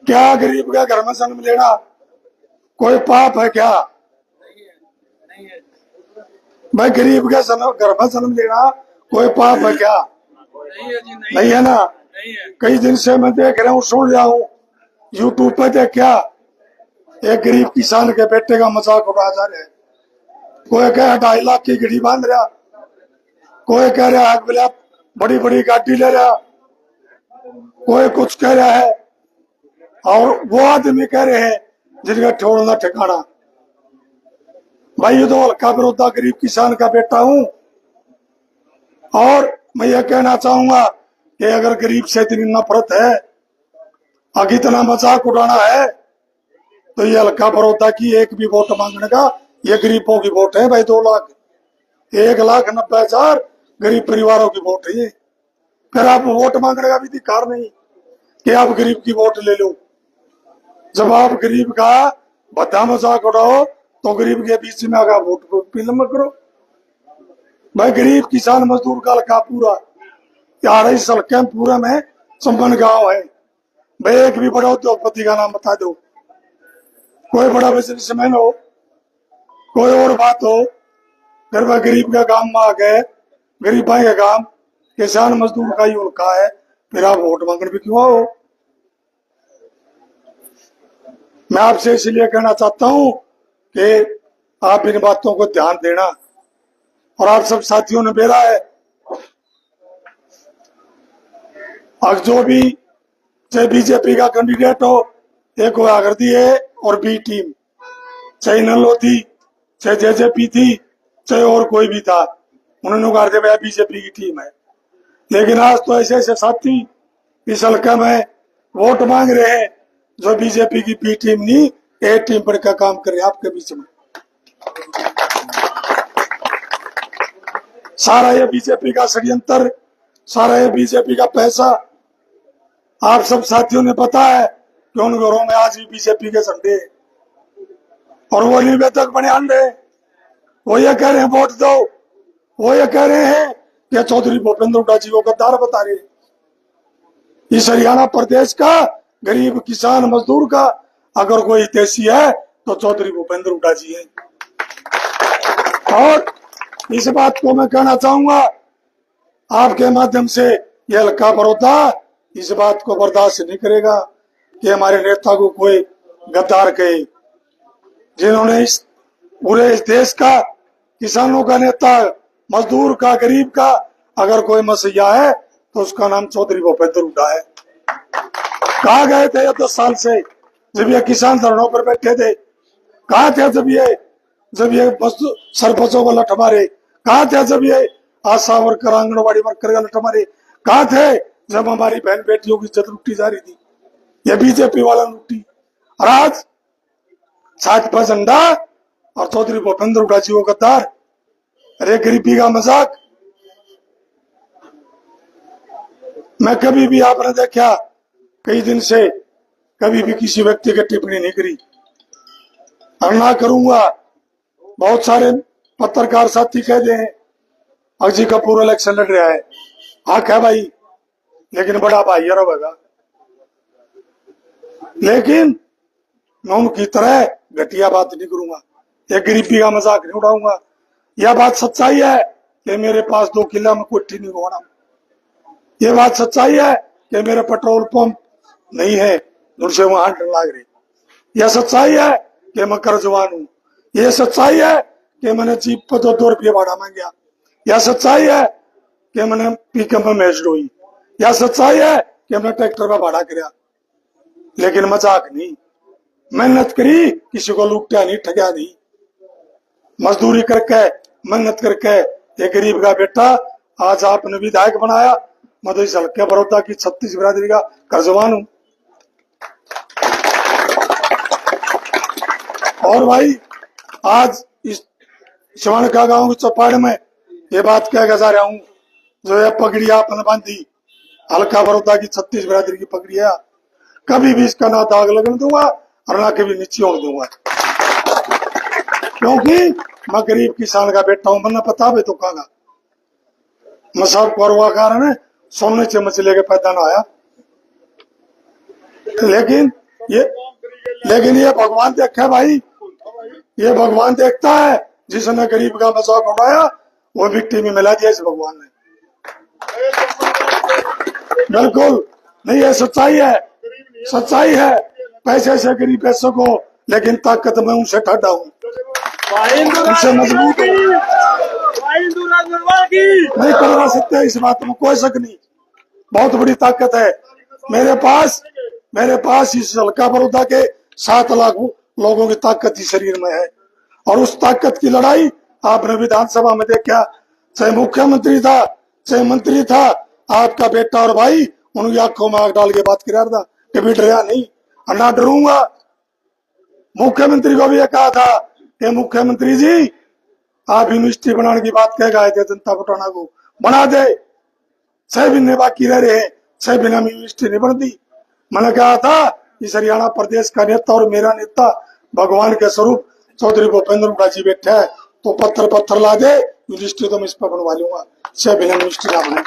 क्या गरीब का घर में जन्म लेना कोई पाप है क्या? भाई गरीब के घर में जन्म लेना कोई पाप है क्या? नहीं है ना। कई दिन से मैं देख रहा हूँ, सुन रहा हूँ, यूट्यूब पे देख क्या एक गरीब किसान के बेटे का मजाक उड़ाया जा रहा है। कोई कह 2.5 लाख की घड़ी बांध रहा, कोई कह रहा है बोले बड़ी बड़ी गाड़ी ले रहा, कोई कुछ कह रहा है, और वो आदमी कह रहे हैं जिनका ठोड़ना ठिकाना। भाई ये तो हल्का विरोधा गरीब किसान का बेटा हूं, और मैं ये कहना चाहूंगा कि अगर गरीब से इतनी नफरत है, अगर इतना मजाक उड़ाना है, तो ये हल्का विरोधा की एक भी वोट मांगने का ये गरीबों की वोट है भाई। 2 लाख 1,90,000 गरीब परिवारों की वोट है ये। फिर आप वोट मांगने का भी अधिकार नहीं कि आप गरीब की वोट ले लो। जब आप गरीब का भद्दा मजाक उड़ाओ तो गरीब के बीच में आगा वोट फिल्म करो। भाई गरीब किसान मजदूर का हल्का पूरा यार इस हल्के पूरे में संपन्न गांव है। भाई एक भी बड़ा उद्योगपति का नाम बता दो, कोई बड़ा बिजनेसमैन हो, कोई और बात हो, घर में गरीब का काम में आ गए, गरीबा का काम किसान मजदूर का ही हल्का है, फिर आप वोट मांगने भी क्यों आओ? मैं आपसे इसलिए कहना चाहता हूं कि आप इन बातों को ध्यान देना, और आप सब साथियों ने बेरा है। अब जो भी चाहे बीजेपी का कैंडिडेट हो, एक हो आगरदी है और बी टीम, चाहे नलोथी, चाहे जेजेपी थी, चाहे और कोई भी था, उन्होंने कहा थे भाई बीजेपी की टीम है। लेकिन आज तो ऐसे ऐसे साथी इस हल्के में वोट मांग रहे हैं जो बीजेपी की बी टीम नहीं ए टीम पर का काम कर रहे हैं आपके बीच में। सारा ये बीजेपी का षड्यंत्र, सारा ये बीजेपी का पैसा, आप सब साथियों ने पता है कि उन घरों में आज भी बीजेपी के झंडे, और वो निवेदक बने अंडे, वो ये कह रहे हैं वोट दो, वो ये कह रहे हैं कि चौधरी भूपेंद्र हुड्डा जी को गद्दार बता रहे। इस हरियाणा प्रदेश का गरीब किसान मजदूर का अगर कोई हितैषी है तो चौधरी भूपेंद्र हुड्डा जी है। और इस बात को मैं कहना चाहूंगा आपके माध्यम से, यह हल्का बड़ौदा इस बात को बर्दाश्त नहीं करेगा कि हमारे नेता को कोई गद्दार कहे। जिन्होंने इस पूरे इस देश का किसानों का नेता, मजदूर का, गरीब का अगर कोई मसीहा है तो उसका नाम चौधरी भूपेंद्र हुड्डा है। कहा गए थे 10 साल से जब ये किसान धरनों पर बैठे थे? कहा थे जब ये सरपंचों को लठ मारे? कहा थे जब ये आशा वर्कर, आंगनबाड़ी वर्कर का लठ मारे? कहा थे जब हमारी बहन बेटियों की इज्जत लुटी जा रही थी? ये बीजेपी वाला लुटी, और आज छाछ पर झंडा और चौधरी भूपेंद्र हुड्डा जी को गद्दार। अरे गरीबी का मजाक मैं कभी भी आपने देखा कई दिन से कभी भी किसी व्यक्ति की टिप्पणी नहीं करी, और ना करूंगा। बहुत सारे पत्रकार साथी कहते हैं अजी कपूर इलेक्शन लड़ रहा है, हक है भाई, लेकिन बड़ा भाई रहेगा। लेकिन मैं उनकी तरह घटिया बात नहीं करूंगा, एक गरीबी का मजाक नहीं उड़ाऊंगा। यह बात सच्चाई है कि मेरे पास 2 किला में कोठी नहीं होना। ये बात सच्चाई है कि मेरे पेट्रोल पंप नहीं है, उनसे वहां लाग रही। यह सच्चाई है कि मैं कर्जवान हूं। यह सच्चाई है कि मैंने जीप पर 2 रुपये भाड़ा मांगा। यह सच्चाई है कि मैंने पिकअप में मैच ढोई। यह सच्चाई है कि मैंने ट्रैक्टर में भाड़ा कराया। लेकिन मजाक नहीं, मेहनत करी, किसी को लूटा नहीं, ठगा नहीं, मजदूरी करके, मेहनत करके एक गरीब का बेटा आज आपने विधायक बनाया। मैं तो इस हल्के बड़ौदा की 36 बिरादरी का कर्जवान हूं। और भाई आज इस शिवान का गांव की चौपाड़ में ये बात कह जा रहा हूं, जो ये पगड़ी आपने बांधी, हल्का बड़ौदा की 36 बिरादरी की पगड़ी है, कभी भी इसका ना दाग लगने दूंगा और ना कभी नीचे होने दूंगा, क्योंकि मैं गरीब किसान का बेटा हूं। मैंने पता भी तो कहा मैं सब करवा कारण सोने से मछली के पैदा ना आया, लेकिन ये लेकिन ये भगवान देखा है भाई, ये भगवान देखता है। जिसने गरीब का मजाक उड़ाया वो मिट्टी में मिला दिया इस भगवान ने। बिल्कुल नहीं, ये सच्चाई है, सच्चाई है। पैसे से गरीब पैसों को, लेकिन ताकत में उनसे ठाडा हूँ, उनसे मजबूत हूँ। नहीं करवा सकते, इस बात में कोई शक नहीं। बहुत बड़ी ताकत है मेरे पास इस हल्का बड़ौदा के 7 लाख लोगों की ताकत इस शरीर में है। और उस ताकत की लड़ाई आपने विधानसभा में देखा, चाहे मुख्यमंत्री था चाहे मंत्री था, आपका बेटा और भाई उनकी आंखों में आग डाल के बात कर रहा था कि भी डरा नहीं, ना डरूंगा। मुख्यमंत्री को भी ये कहा था कि मुख्यमंत्री जी आप यूनिवर्सिटी बनाने की बात कह गए थे जनता पटवाना को, बना दे। 6 महीने बाकी रह रहे हैं, 6 महीने में यूनिवर्सिटी नहीं बनती। मैंने कहा था इस हरियाणा प्रदेश का नेता और मेरा नेता भगवान के स्वरूप चौधरी भूपेंद्र हुड्डा जी बैठे है, तो पत्थर ला दे, यूनिवर्सिटी तो मैं इस पर बनवा लूंगा। 6 महीने यूनिवर्सिटी ना बने।